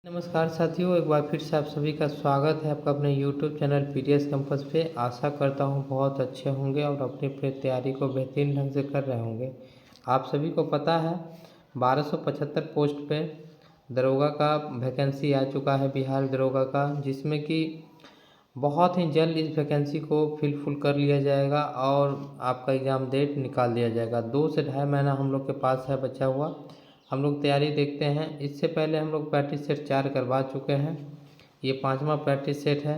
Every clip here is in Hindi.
नमस्कार साथियों, एक बार फिर से आप सभी का स्वागत है आपका अपने YouTube चैनल पीडीएस कैंपस पे। आशा करता हूँ बहुत अच्छे होंगे और अपनी तैयारी को बेहतरीन ढंग से कर रहे होंगे। आप सभी को पता है 1275 पोस्ट पे दरोगा का वैकेंसी आ चुका है, बिहार दरोगा का, जिसमें कि बहुत ही जल्द इस वैकेंसी को फिल कर लिया जाएगा और आपका एग्ज़ाम डेट निकाल दिया जाएगा। 2 से ढाई महीना हम लोग के पास है बचा हुआ। हम लोग तैयारी देखते हैं। इससे पहले हम लोग प्रैक्टिस सेट 4 करवा चुके हैं। ये 5वां प्रैक्टिस सेट है।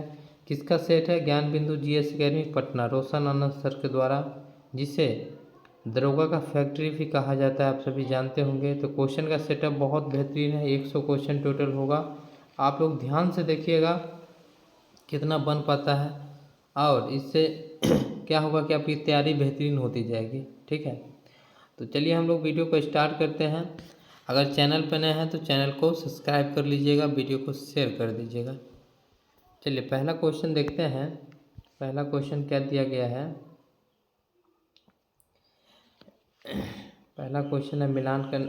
किसका सेट है? ज्ञान बिंदु जीएस अकेडमी पटना, रोशन आनंद सर के द्वारा, जिसे दरोगा का फैक्ट्री भी कहा जाता है, आप सभी जानते होंगे। तो क्वेश्चन का सेटअप बहुत बेहतरीन है। 100 क्वेश्चन टोटल होगा। आप लोग ध्यान से देखिएगा कितना बन पाता है, और इससे क्या होगा कि आपकी तैयारी बेहतरीन होती जाएगी। ठीक है, तो चलिए हम लोग वीडियो को स्टार्ट करते हैं। अगर चैनल पर नए हैं तो चैनल को सब्सक्राइब कर लीजिएगा, वीडियो को शेयर कर दीजिएगा। चलिए पहला क्वेश्चन देखते हैं। पहला क्वेश्चन क्या दिया गया है? पहला क्वेश्चन है मिलान कर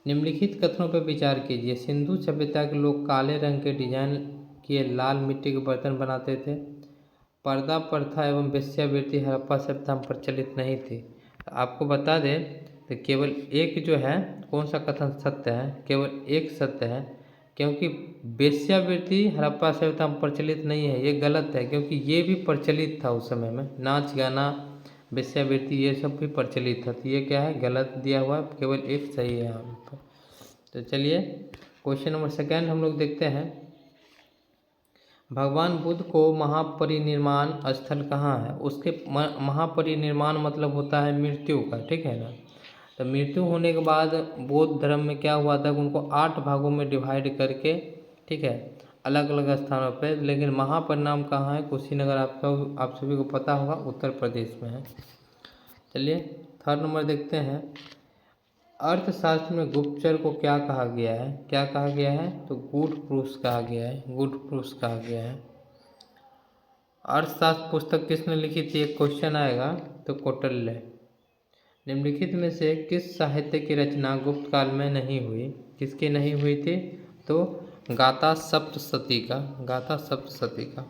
निम्नलिखित कथनों पर विचार कीजिए। सिंधु सभ्यता के लोग काले रंग के डिजाइन किए लाल मिट्टी के बर्तन बनाते थे। पर्दा प्रथा एवं वेश्यावृत्ति हड़प्पा सभ्यता में प्रचलित नहीं थी। आपको बता दें तो केवल एक जो है, कौन सा कथन सत्य है? केवल एक सत्य है, क्योंकि वेश्यावृत्ति हड़प्पा सभ्यता में प्रचलित नहीं है, ये गलत है। क्योंकि ये भी प्रचलित था उस समय में, नाच गाना वेश्यावृत्ति ये सब भी प्रचलित था। तो ये क्या है? गलत दिया हुआ, केवल एक सही है यहाँ पर। तो चलिए क्वेश्चन नंबर सेकेंड हम लोग देखते हैं। भगवान बुद्ध को महापरिनिर्वाण स्थल कहाँ है? उसके महापरिनिर्वाण मतलब होता है मृत्यु का, ठीक है ना। तो मृत्यु होने के बाद बौद्ध धर्म में क्या हुआ था, उनको 8 भागों में डिवाइड करके, ठीक है, अलग अलग स्थानों पर। लेकिन महापरिणाम कहाँ है? कुशीनगर, आप सभी को पता होगा, उत्तर प्रदेश में है। चलिए थर्ड नंबर देखते हैं। अर्थशास्त्र में गुप्तचर को क्या कहा गया है? क्या कहा गया है? तो गुड पुरुष कहा गया है, गुड पुरुष कहा गया है। अर्थशास्त्र पुस्तक किसने लिखी थी? एक क्वेश्चन आएगा, तो कौटिल्य। निम्नलिखित में से किस साहित्य की रचना गुप्त काल में नहीं हुई? किसकी नहीं हुई थी? तो गाथा सप्तशती का, गाथा सप्तशती का।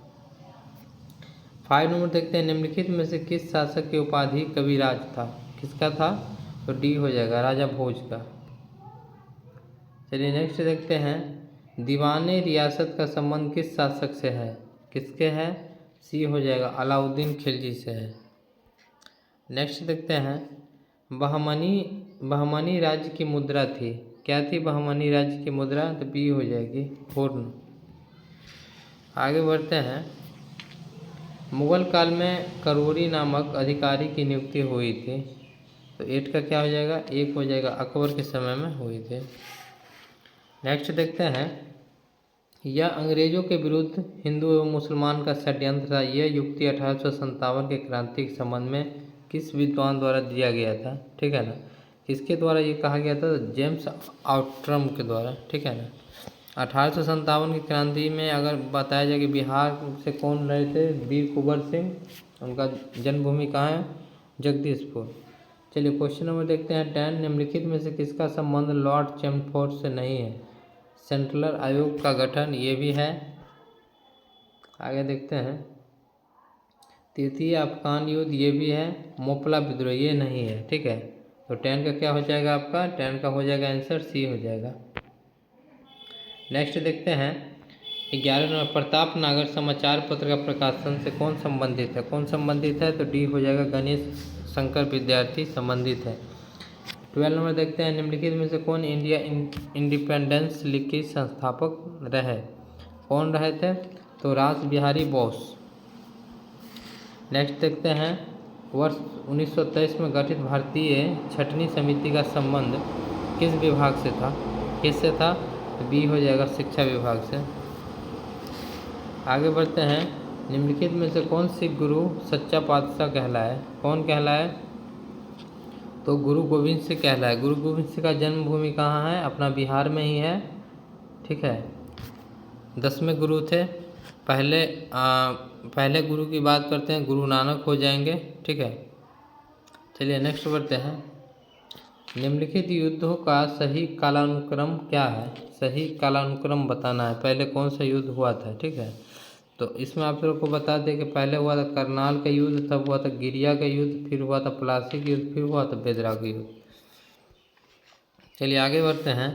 5 नंबर देखते हैं। निम्नलिखित में से किस शासक की उपाधि कविराज था? किसका था? तो डी हो जाएगा, राजा भोज का। चलिए नेक्स्ट देखते हैं। दीवाने रियासत का संबंध किस शासक से है? किसके है? सी हो जाएगा, अलाउद्दीन खिलजी से है। नेक्स्ट देखते हैं। बहमनी राज्य की मुद्रा थी, क्या थी बहमनी राज्य की मुद्रा? तो बी हो जाएगी, पूर्ण। आगे बढ़ते हैं। मुगल काल में करोरी नामक अधिकारी की नियुक्ति हुई थी, तो 8 का क्या हो जाएगा? 1 हो जाएगा, अकबर के समय में हुई थी। नेक्स्ट देखते हैं। यह अंग्रेजों के विरुद्ध हिंदू एवं मुसलमान का षड्यंत्र था। यह युक्ति 1857 के क्रांति के संबंध में किस विद्वान द्वारा दिया गया था? ठीक है ना, किसके द्वारा ये कहा गया था? जेम्स आउट्रम के द्वारा, ठीक है ना। 1857 की क्रांति में अगर बताया जाए कि बिहार से कौन रहे थे? वीर कुंवर सिंह। उनका जन्मभूमि कहाँ है? जगदीशपुर। चलिए क्वेश्चन नंबर देखते हैं 10। निम्नलिखित में से किसका संबंध लॉर्ड चैमफोर्ड से नहीं है? सेंट्रल आयोग का गठन, ये भी है। आगे देखते हैं। तृतीय अफगान युद्ध, ये भी है। मोपला विद्रोह, ये नहीं है, ठीक है। तो 10 का क्या हो जाएगा आपका? 10 का हो जाएगा आंसर सी हो जाएगा। नेक्स्ट देखते हैं 11 नंबर। प्रताप नागर समाचार पत्र का प्रकाशन से कौन संबंधित है? कौन संबंधित है? तो डी हो जाएगा, गणेश शंकर विद्यार्थी संबंधित है। 12 नंबर देखते हैं। निम्नलिखित में से कौन इंडिया इंडिपेंडेंस लीग के संस्थापक रहे? कौन रहे थे? तो रास बिहारी बोस। नेक्स्ट देखते हैं। वर्ष 1923 में गठित भारतीय छटनी समिति का संबंध किस विभाग से था? किससे था? तो बी हो जाएगा, शिक्षा विभाग से। आगे बढ़ते हैं। निम्नलिखित में से कौन सिख गुरु सच्चा पातशाह कहलाए? कौन कहलाए? तो गुरु गोविंद सिंह कहलाए। गुरु गोविंद सिंह का जन्मभूमि कहाँ है? अपना बिहार में ही है, ठीक है। 10वें गुरु थे। पहले गुरु की बात करते हैं, गुरु नानक हो जाएंगे, ठीक है। चलिए नेक्स्ट बढ़ते हैं। निम्नलिखित युद्धों का सही कालानुक्रम क्या है? सही कालानुक्रम बताना है, पहले कौन सा युद्ध हुआ था। ठीक है, तो इसमें आप लोग को बता दें कि पहले हुआ था करनाल का युद्ध, तब हुआ था गिरिया का युद्ध, फिर हुआ था प्लासी का युद्ध, फिर हुआ था बेदरा का युद्ध। चलिए आगे बढ़ते हैं।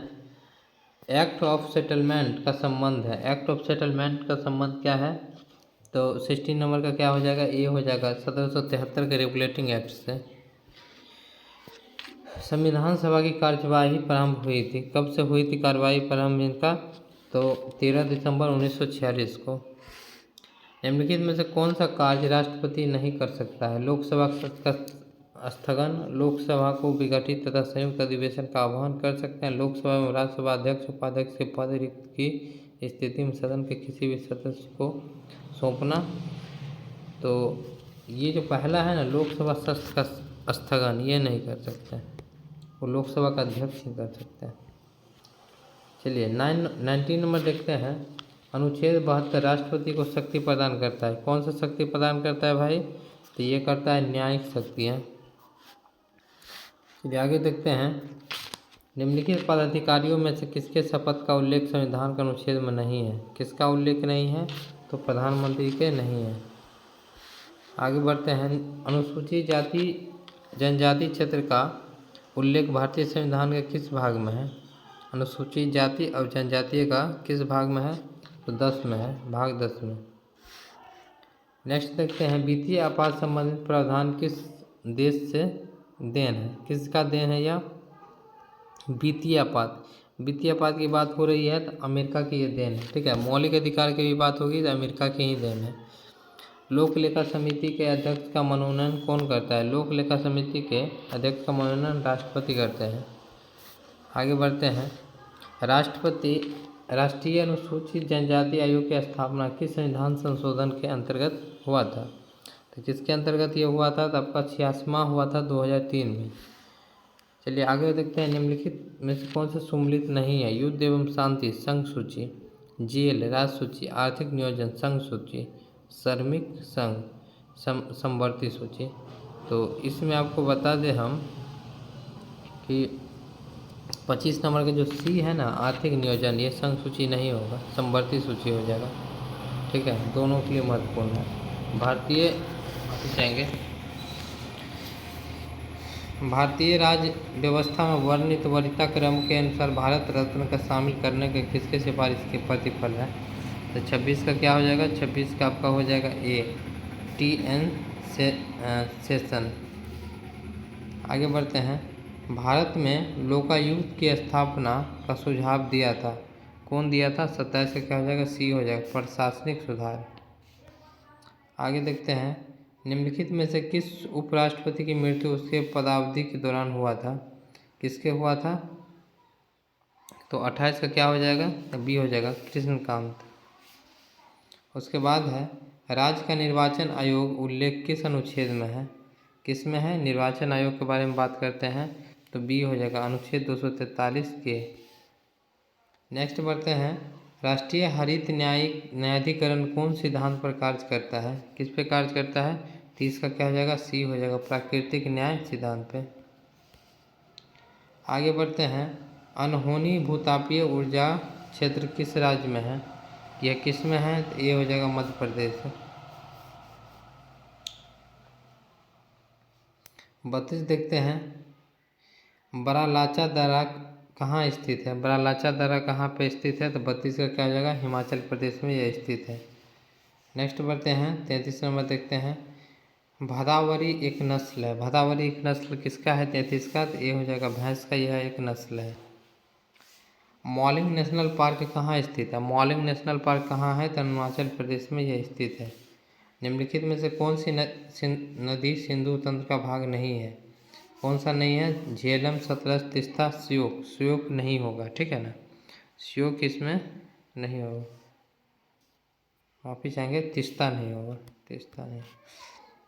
एक्ट ऑफ सेटलमेंट का संबंध है। एक्ट ऑफ सेटलमेंट का संबंध क्या है? तो 16 नंबर का क्या हो जाएगा? ए हो जाएगा। 1773 के रेगुलेटिंग एक्ट से संविधान सभा की कार्यवाही प्रारंभ हुई थी। कब से हुई थी कार्यवाही प्रारंभ इनका? तो 13 दिसंबर 1946 को। निम्नलिखित में से कौन सा कार्य राष्ट्रपति नहीं कर सकता है? लोकसभा का स्थगन, लोकसभा को विघटित तथा संयुक्त अधिवेशन का आह्वान कर सकते हैं, लोकसभा में राज्यसभा अध्यक्ष उपाध्यक्ष के पद रिक्त की स्थिति में सदन के किसी भी सदस्य को सौंपना। तो ये जो पहला है ना, लोकसभा सत्र का स्थगन, ये नहीं कर सकते, वो लोकसभा का अध्यक्ष ही कर सकते हैं। चलिए 19 नंबर देखते हैं। अनुच्छेद 72 राष्ट्रपति को शक्ति प्रदान करता है। कौन सा शक्ति प्रदान करता है भाई? तो ये करता है न्यायिक शक्तियाँ। चलिए आगे देखते हैं। निम्नलिखित पदाधिकारियों में से किसके शपथ का उल्लेख संविधान के अनुच्छेद में नहीं है? किसका उल्लेख नहीं है? तो प्रधानमंत्री के नहीं है। आगे बढ़ते हैं। अनुसूचित जाति जनजाति क्षेत्र का उल्लेख भारतीय संविधान के किस भाग में है? अनुसूचित जाति और जनजातीय का किस भाग में है? तो 10 में है, भाग 10 में। नेक्स्ट देखते हैं। वित्तीय आपात संबंधित प्रावधान किस देश से देन है? किसका देन है यह? वित्तीय आपात। वित्तीय आपात की बात हो रही है तो अमेरिका की ये देन है। ठीक है, मौलिक अधिकार की भी बात होगी तो अमेरिका की ही देन है। लोक लेखा समिति के अध्यक्ष का मनोनयन कौन करता है? लोक लेखा समिति के अध्यक्ष का मनोनयन राष्ट्रपति करते हैं। आगे बढ़ते हैं। राष्ट्रीय अनुसूचित जनजाति आयोग की स्थापना किस संविधान संशोधन के अंतर्गत हुआ था? तो किसके अंतर्गत ये हुआ था? तो आपका 86वां हुआ था 2003 में। चलिए आगे देखते हैं। निम्नलिखित में से कौन सा सम्मिलित नहीं है? युद्ध एवं शांति संघ सूची, जेल राज्य सूची, आर्थिक नियोजन संघ सूची, श्रमिक संघ समवर्ती सूची। तो इसमें आपको बता दें हम कि 25 नंबर का जो सी है ना, आर्थिक नियोजन, ये संघ सूची नहीं होगा, समवर्ती सूची हो जाएगा। ठीक है, दोनों के लिए महत्वपूर्ण है। भारतीय राज्य व्यवस्था में वर्णित वरीयता क्रम के अनुसार भारत रत्न का शामिल करने के किसके सिफारिश के प्रतिफल है? तो 26 का क्या हो जाएगा? 26 का आपका हो जाएगा ए, TN सेशन। आगे बढ़ते हैं। भारत में लोकायुक्त की स्थापना का सुझाव दिया था। कौन दिया था? 27 का क्या हो जाएगा? सी हो जाएगा, प्रशासनिक सुधार। आगे देखते हैं। निम्नलिखित में से किस उपराष्ट्रपति की मृत्यु उसके पदावधि के दौरान हुआ था? किसके हुआ था? तो 28 का क्या हो जाएगा? बी हो जाएगा, कृष्णकांत। उसके बाद है राज्य का निर्वाचन आयोग उल्लेख किस अनुच्छेद में है? किस में है? निर्वाचन आयोग के बारे में बात करते हैं तो बी हो जाएगा, अनुच्छेद 243 के। नेक्स्ट बढ़ते हैं। राष्ट्रीय हरित न्यायाधिकरण कौन सिद्धांत पर कार्य करता है? किस पे कार्य करता है? 30 का क्या हो जाएगा? सी हो जाएगा, प्राकृतिक न्याय सिद्धांत पे। आगे बढ़ते हैं। अनहोनी भूतापीय ऊर्जा क्षेत्र किस राज्य में है? यह किस में है? तो ये हो जाएगा मध्य प्रदेश। 32 देखते हैं। बरालाचा दर्रा कहाँ स्थित है? बरालाचा दर्रा कहाँ पे स्थित है? तो 32 का क्या हो जाएगा? हिमाचल प्रदेश में यह स्थित है। नेक्स्ट बढ़ते हैं। 33 नंबर देखते हैं। भदावरी एक नस्ल है। भदावरी एक नस्ल किसका है? 33 का, तो ये हो जाएगा भैंस का, यह एक नस्ल है। मॉलिंग नेशनल पार्क कहाँ स्थित है? मॉलिंग नेशनल पार्क कहाँ है? तो अरुणाचल प्रदेश में यह स्थित है। निम्नलिखित में से कौन सी नदी सिंधु तंत्र का भाग नहीं है? कौन सा नहीं है? झेलम, सतलज, तीस्ता, श्योक। श्योक नहीं होगा, ठीक है ना, श्योक इसमें नहीं होगा। वापिस आएंगे, तीस्ता नहीं होगा, तीस्ता नहीं।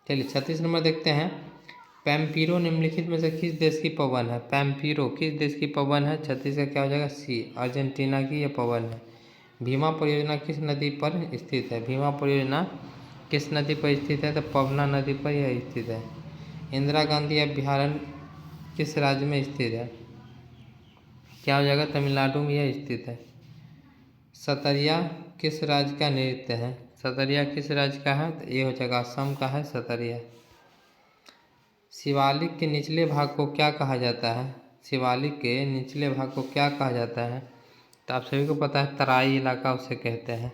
चलिए 36 नंबर देखते हैं। पैम्पीरो निम्नलिखित में से किस देश की पवन है? पैम्पीरो किस देश की पवन है? 36 का क्या हो जाएगा? सी, अर्जेंटीना की यह पवन है। भीमा परियोजना किस नदी पर स्थित है? भीमा परियोजना किस नदी पर स्थित है? तो पवना नदी पर यह स्थित है। इंदिरा गांधी अभ्यारण्य किस राज्य में स्थित है? क्या हो जाएगा? तमिलनाडु में यह स्थित है। सतरिया किस राज्य का नृत्य है? सतरिया किस राज्य का है? तो ये हो जाएगा असम का है सतरिया। शिवालिक के निचले भाग को क्या कहा जाता है? शिवालिक के निचले भाग को क्या कहा जाता है? तो आप सभी को पता है तराई इलाका उसे कहते हैं।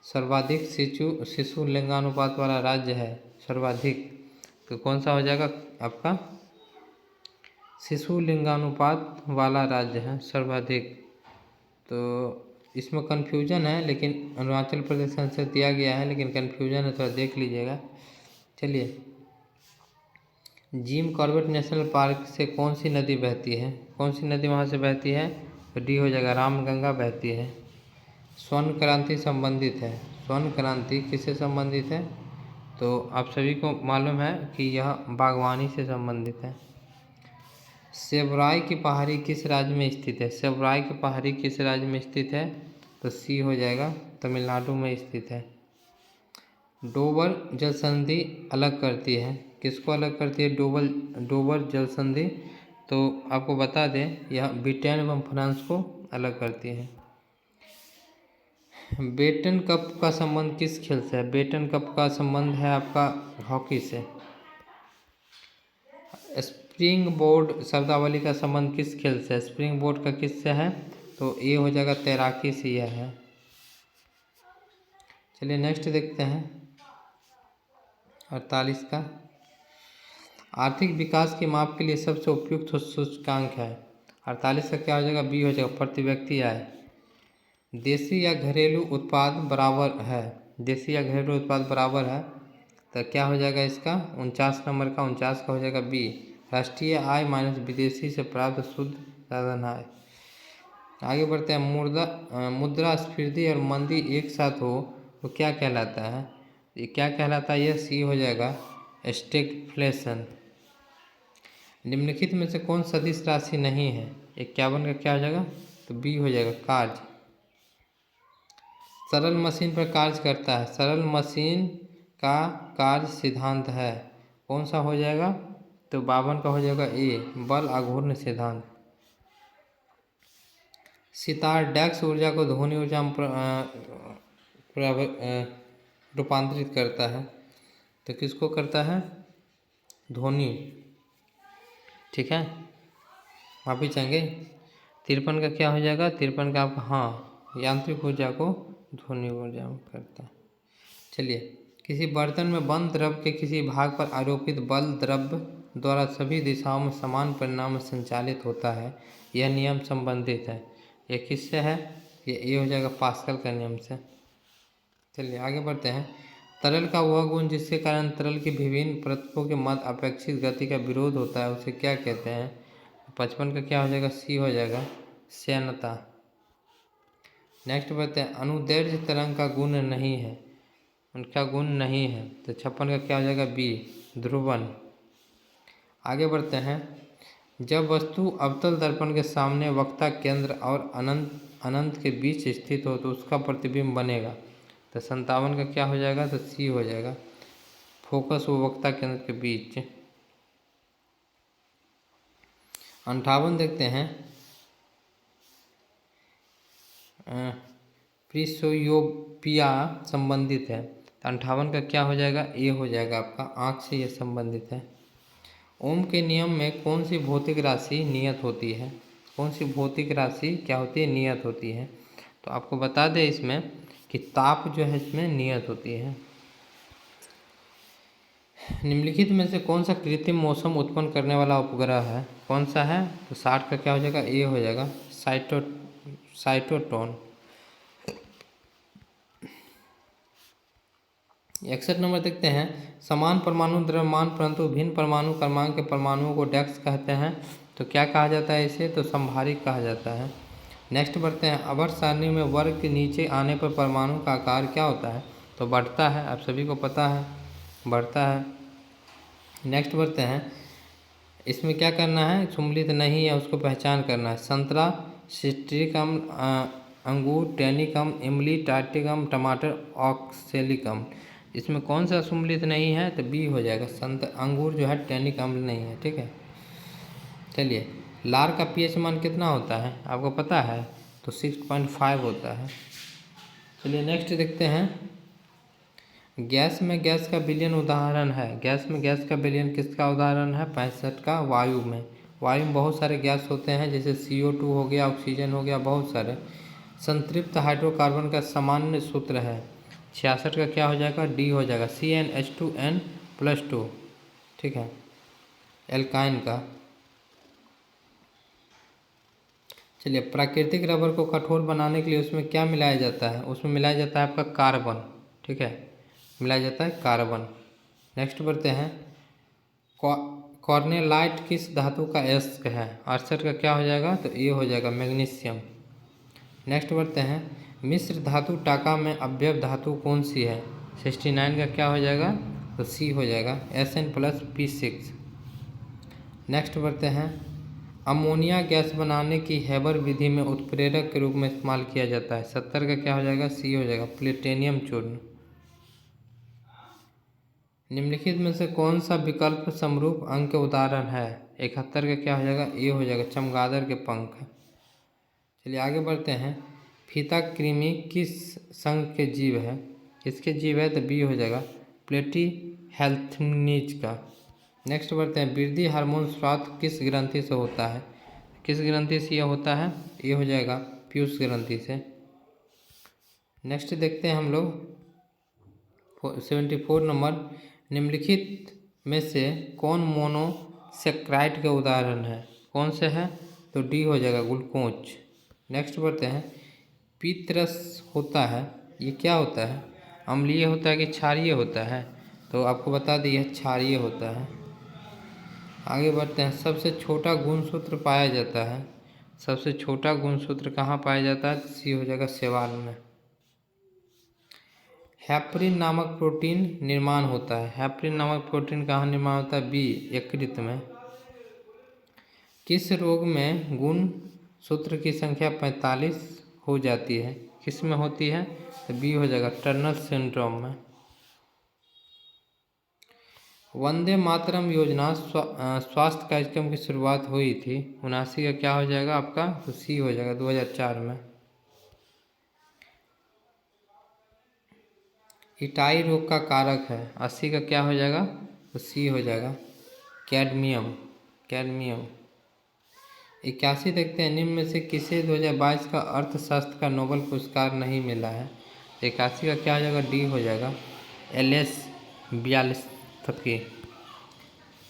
सर्वाधिक शिशु लिंगानुपात वाला राज्य है सर्वाधिक, तो कौन सा हो जाएगा आपका? शिशु लिंगानुपात वाला राज्य है सर्वाधिक। तो इसमें कन्फ्यूजन है, लेकिन अरुणाचल प्रदेश आंसर दिया गया है, लेकिन कन्फ्यूजन है, थोड़ा देख लीजिएगा। चलिए, जिम कॉर्बेट नेशनल पार्क से कौन सी नदी बहती है? कौन सी नदी वहाँ से बहती है? तो डी हो जाएगा, रामगंगा बहती है। स्वर्ण क्रांति संबंधित है। स्वर्ण क्रांति किससे संबंधित है? तो आप सभी को मालूम है कि यह बागवानी से संबंधित है। सेबराई की पहाड़ी किस राज्य में स्थित है? सेबराई की पहाड़ी किस राज्य में स्थित है? तो सी हो जाएगा, तमिलनाडु में स्थित है। डोबर जलसंधि अलग करती है, किसको अलग करती है? डोबर जलसंधि। तो आपको बता दें, यह ब्रिटेन एवं फ्रांस को अलग करती है। बेटन कप का संबंध किस खेल से है? बेटन कप का संबंध है आपका हॉकी से। स्प्रिंग बोर्ड शब्दावली का संबंध किस खेल से है? स्प्रिंग बोर्ड का किससे है? तो ये हो जाएगा तैराकी से यह है। चलिए नेक्स्ट देखते हैं 48 का। आर्थिक विकास के माप के लिए सबसे उपयुक्त सूचकांक है। 48 का क्या हो जाएगा? बी हो जाएगा, प्रति व्यक्ति आय। देशी या घरेलू उत्पाद बराबर है। देशी या घरेलू उत्पाद बराबर है, तो क्या हो जाएगा इसका? 49 नंबर का 49 का हो जाएगा बी, राष्ट्रीय आय माइनस विदेशी से प्राप्त शुद्ध साधन आय। आगे बढ़ते हैं। मुद्रास्फीति और मंदी एक साथ हो तो क्या कहलाता है? ये क्या कहलाता है? यह सी हो जाएगा, स्टैगफ्लेशन। निम्नलिखित में से कौन सदिश राशि नहीं है? 51 का क्या हो जाएगा? तो बी हो जाएगा, कार्य। सरल मशीन पर कार्य करता है। सरल मशीन का कार्य सिद्धांत है, कौन सा हो जाएगा? तो 52 का हो जाएगा ए, बल आघूर्ण सिद्धांत। सितार डैक्स ऊर्जा को ध्वनि ऊर्जा में रूपांतरित करता है, तो किसको करता है? ध्वनि। ठीक है, वापिस जाएंगे। 53 का क्या हो जाएगा? 53 का आपका हाँ, यांत्रिक ऊर्जा को ध्वनि ऊर्जा में करता है। चलिए, किसी बर्तन में बंद द्रव के किसी भाग पर आरोपित बल द्रव द्वारा सभी दिशाओं में समान परिणाम संचालित होता है, यह नियम संबंधित है। यह किससे है? ये हो जाएगा पास्कल का नियम से। चलिए आगे बढ़ते हैं। तरल का वह गुण जिसके कारण तरल की विभिन्न परतों के मध्य अपेक्षित गति का विरोध होता है, उसे क्या कहते हैं? 55 का क्या हो जाएगा? सी हो जाएगा, श्यानता। नेक्स्ट बढ़ते हैं। अनुदैर्ध्य तरंग का गुण नहीं है, उनका गुण नहीं है, तो 56 का क्या हो जाएगा? बी, ध्रुवन। आगे बढ़ते हैं। जब वस्तु अवतल दर्पण के सामने वक्ता केंद्र और अनंत के बीच स्थित हो तो उसका प्रतिबिंब बनेगा, तो 57 का क्या हो जाएगा? तो सी हो जाएगा, फोकस व वक्ता केंद्र के बीच। 58 देखते हैं। प्रिसोयोपिया संबंधित है, तो 58 का क्या हो जाएगा? ए हो जाएगा आपका, आँख से ये संबंधित है। ओम के नियम में कौन सी भौतिक राशि नियत होती है? कौन सी भौतिक राशि क्या होती है? नियत होती है। तो आपको बता दें इसमें कि ताप जो है इसमें नियत होती है। निम्नलिखित में से कौन सा कृत्रिम मौसम उत्पन्न करने वाला उपग्रह है? कौन सा है? तो 60 का क्या हो जाएगा? ए हो जाएगा, साइटोट्रॉन। 61 नंबर देखते हैं। समान परमाणु द्रव्यमान परंतु भिन्न परमाणु क्रमांक के परमाणुओं को डेक्स कहते हैं, तो क्या कहा जाता है इसे? तो संभारिक कहा जाता है। नेक्स्ट बढ़ते हैं। आवर्त सारणी में वर्ग के नीचे आने पर परमाणु का आकार क्या होता है? तो बढ़ता है, आप सभी को पता है, बढ़ता है। नेक्स्ट बढ़ते हैं। इसमें क्या करना है? सम्मिलित नहीं है उसको पहचान करना है। संतरा, सिट्रिक अम्ल, अंगूर, टैनिक अम्ल, इमली, टार्टिक अम्ल, टमाटर, ऑक्सैलिक अम्ल। इसमें कौन सा सम्मिलित नहीं है? तो बी हो जाएगा, अंगूर जो है टैनिक अम्ल नहीं है। ठीक है, चलिए, लार का पीएच मान कितना होता है आपको पता है? तो 6.5 होता है। चलिए नेक्स्ट देखते हैं। गैस में गैस का विलयन उदाहरण है। गैस में गैस का विलयन किसका उदाहरण है? 65 का वायु में। वायु में बहुत सारे गैस होते हैं, जैसे CO2 हो गया, ऑक्सीजन हो गया, बहुत सारे। संतृप्त हाइड्रोकार्बन का सामान्य सूत्र है 66 का क्या हो जाएगा? डी हो जाएगा, CnH2n+2। ठीक है, एल्काइन का। चलिए, प्राकृतिक रबर को कठोर बनाने के लिए उसमें क्या मिलाया जाता है? उसमें मिलाया जाता है आपका कार्बन। ठीक है, मिलाया जाता है कार्बन। नेक्स्ट बढ़ते हैं। कॉर्नेलाइट किस धातु का अयस्क है? 68 का क्या हो जाएगा? तो ये हो जाएगा मैग्नीशियम। नेक्स्ट बढ़ते हैं। मिश्र धातु टाका में अवयव धातु कौन सी है? 69 का क्या हो जाएगा? तो सी हो जाएगा, Sn+P6। नेक्स्ट बढ़ते हैं। अमोनिया गैस बनाने की हैबर विधि में उत्प्रेरक के रूप में इस्तेमाल किया जाता है। 70 का क्या हो जाएगा? सी हो जाएगा, प्लेटिनियम चूर्ण। निम्नलिखित में से कौन सा विकल्प समरूप अंक के उदाहरण है? 71 का क्या हो जाएगा? ए हो जाएगा, चमगादड़ के पंख। चलिए आगे बढ़ते हैं। फीता कृमि किस संघ के जीव है? किसके जीव है? तो बी हो जाएगा, प्लेटीहेल्मिन्थ का। नेक्स्ट बढ़ते हैं। वृद्धि हार्मोन स्राव किस ग्रंथि से होता है? किस ग्रंथि से यह होता है? ये हो जाएगा पीयूष ग्रंथि से। नेक्स्ट देखते हैं हम लोग 74 नंबर। निम्नलिखित में से कौन मोनोसेक्राइड के उदाहरण है? कौन से है? तो डी हो जाएगा, ग्लूकोज। नेक्स्ट बढ़ते हैं। पित्तरस होता है, ये क्या होता है? अम्लीय होता है कि क्षारीय होता है? तो आपको बता दें, यह क्षारीय होता है। आगे बढ़ते हैं। सबसे छोटा गुणसूत्र पाया जाता है। सबसे छोटा गुणसूत्र कहाँ पाया जाता है? सी हो जाएगा, शैवाल में। हेपरिन नामक प्रोटीन निर्माण होता है। हेपरिन नामक प्रोटीन कहाँ निर्माण होता है? बी, यकृत में। किस रोग में गुणसूत्र की संख्या 45 हो जाती है? किस में होती है? तो बी हो जाएगा, टर्नर सिंड्रोम में। वंदे मातरम योजना स्वास्थ्य कार्यक्रम की शुरुआत हुई थी 79 का क्या हो जाएगा आपका? तो सी हो जाएगा, 2004 में। इटाई रोग का कारक है 80 का क्या हो जाएगा? तो सी हो जाएगा, कैडमियम। कैडमियम। 81 देखते हैं। निम्न में से किसे 2022 का अर्थशास्त्र का नोबेल पुरस्कार नहीं मिला है? 81 का क्या हो जाएगा? डी हो जाएगा, LS ब्यालिस्की।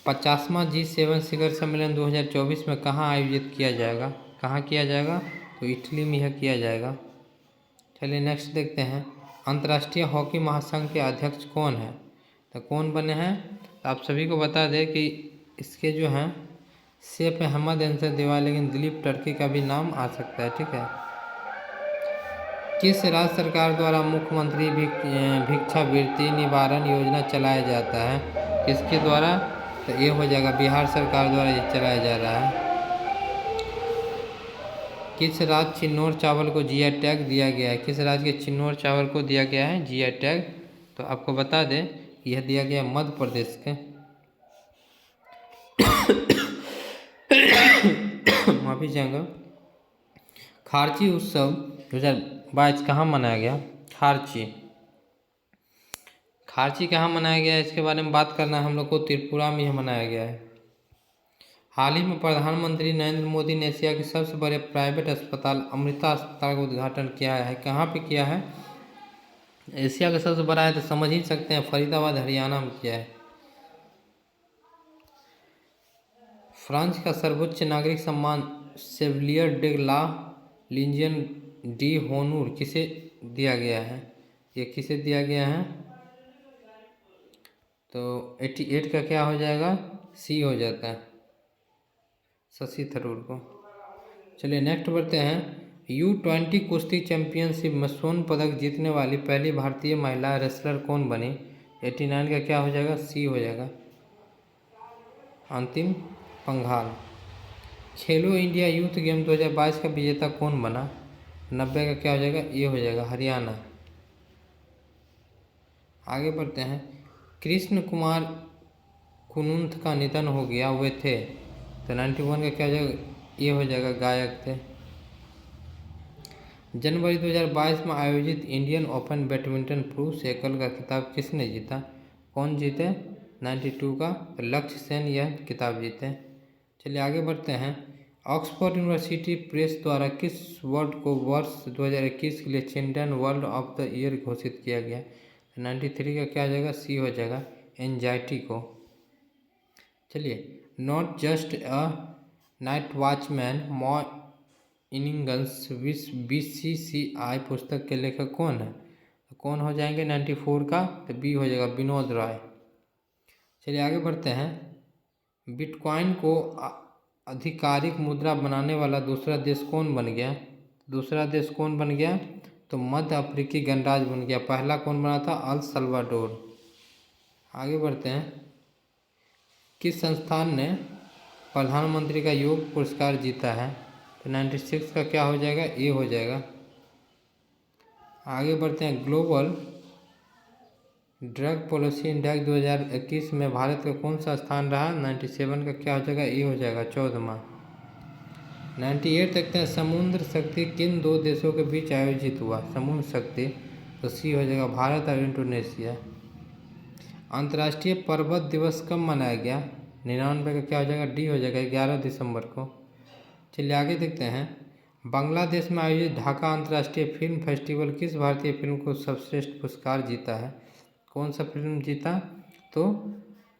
50वां G7 शिखर सम्मेलन 2024 में कहाँ आयोजित किया जाएगा? कहाँ किया जाएगा? तो इटली में यह किया जाएगा। चलिए नेक्स्ट देखते हैं। अंतर्राष्ट्रीय हॉकी महासंघ के अध्यक्ष कौन है? तो कौन बने हैं? तो आप सभी को बता दें कि इसके जो हैं सैफ अहमद आंसर देवा, लेकिन दिलीप टर्की का भी नाम आ सकता है। ठीक है। किस राज्य सरकार द्वारा मुख्यमंत्री भिक्षावृत्ति निवारण योजना चलाया जाता है? किसके द्वारा? तो ये हो जाएगा, बिहार सरकार द्वारा ये चलाया जा रहा है। किस राज्य चिन्नौर चावल को GI टैग दिया गया है? किस राज्य के चिन्नौर चावल को दिया गया है GI टैग? तो आपको बता दें, यह दिया गया मध्य प्रदेश के। माफी चाहूँगा। खारची उत्सव 2022 कहाँ मनाया गया? खारची। खारची कहाँ मनाया गया है इसके बारे में बात करना है हम लोग को। त्रिपुरा में यह मनाया गया है। हाल ही में प्रधानमंत्री नरेंद्र मोदी ने एशिया के सबसे बड़े प्राइवेट अस्पताल अमृता अस्पताल का उद्घाटन किया है। कहाँ पे किया है? एशिया का सबसे बड़ा है तो समझ ही सकते हैं, फरीदाबाद हरियाणा में किया है। फ्रांस का सर्वोच्च नागरिक सम्मान शेवलियर डे ला लीजियन डी होनूर किसे दिया गया है? ये किसे दिया गया है? तो 88 का क्या हो जाएगा? सी हो जाता है, शशि थरूर को। चलिए नेक्स्ट बढ़ते हैं। U20 कुश्ती चैंपियनशिप में स्वर्ण पदक जीतने वाली पहली भारतीय महिला रेसलर कौन बनी? 89 का क्या हो जाएगा? सी हो जाएगा, अंतिम पंघाल। खेलो इंडिया यूथ गेम 2022 का विजेता कौन बना? 90 का क्या हो जाएगा? ये हो जाएगा, हरियाणा। आगे बढ़ते हैं। कृष्ण कुमार कुनुंथ का निधन हो गया, वे थे? तो 91 का क्या हो जाएगा, ये हो जाएगा गायक थे। जनवरी 2022 में आयोजित इंडियन ओपन बैडमिंटन पुरुष एकल का खिताब किसने जीता? कौन जीते? 92 का तो लक्ष्य सेन यह खिताब जीते। चलिए आगे बढ़ते हैं। ऑक्सफोर्ड यूनिवर्सिटी प्रेस द्वारा किस वर्ड को वर्ष 2021 के लिए children world of the year घोषित किया गया? 93 का क्या हो जाएगा, सी हो जाएगा, एंजाइटी को। चलिए, not just a night watchman mornings BCCI पुस्तक के लेखक कौन है? तो कौन हो जाएंगे 94 का, तो बी हो जाएगा, विनोद राय। चलिए आगे बढ़ते हैं। बिटकॉइन को आधिकारिक मुद्रा बनाने वाला दूसरा देश कौन बन गया? दूसरा देश कौन बन गया? तो मध्य अफ्रीकी गणराज्य बन गया। पहला कौन बना था? El Salvador. आगे बढ़ते हैं। किस संस्थान ने प्रधानमंत्री का योग पुरस्कार जीता है? तो 96 का क्या हो जाएगा, ए हो जाएगा। आगे बढ़ते हैं। ग्लोबल ड्रग पॉलिसी इंडेक्स 2021 में भारत का कौन सा स्थान रहा? 97 का क्या हो जाएगा, ए हो जाएगा, 14वां। 98 देखते हैं। समुद्र शक्ति किन दो देशों के बीच आयोजित हुआ? समुद्र शक्ति, तो सी हो जाएगा, भारत और इंडोनेशिया। अंतर्राष्ट्रीय पर्वत दिवस कब मनाया गया? 99 का क्या हो जाएगा, डी हो जाएगा, 11 दिसंबर को। चलिए आगे देखते हैं। बांग्लादेश में आयोजित ढाका अंतर्राष्ट्रीय फिल्म फेस्टिवल किस भारतीय फिल्म को सर्वश्रेष्ठ पुरस्कार जीता है? कौन सा फिल्म जीता? तो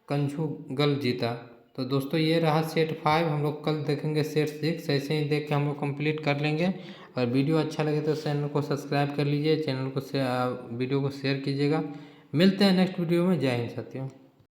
कंजुगल जीता। तो दोस्तों ये रहा सेट 5। हम लोग कल देखेंगे सेट 6। ऐसे ही देख के हम लोग कंप्लीट कर लेंगे। और वीडियो अच्छा लगे तो चैनल को सब्सक्राइब कर लीजिए, चैनल को वीडियो को शेयर कीजिएगा। मिलते हैं नेक्स्ट वीडियो में। जय हिंद साथियों।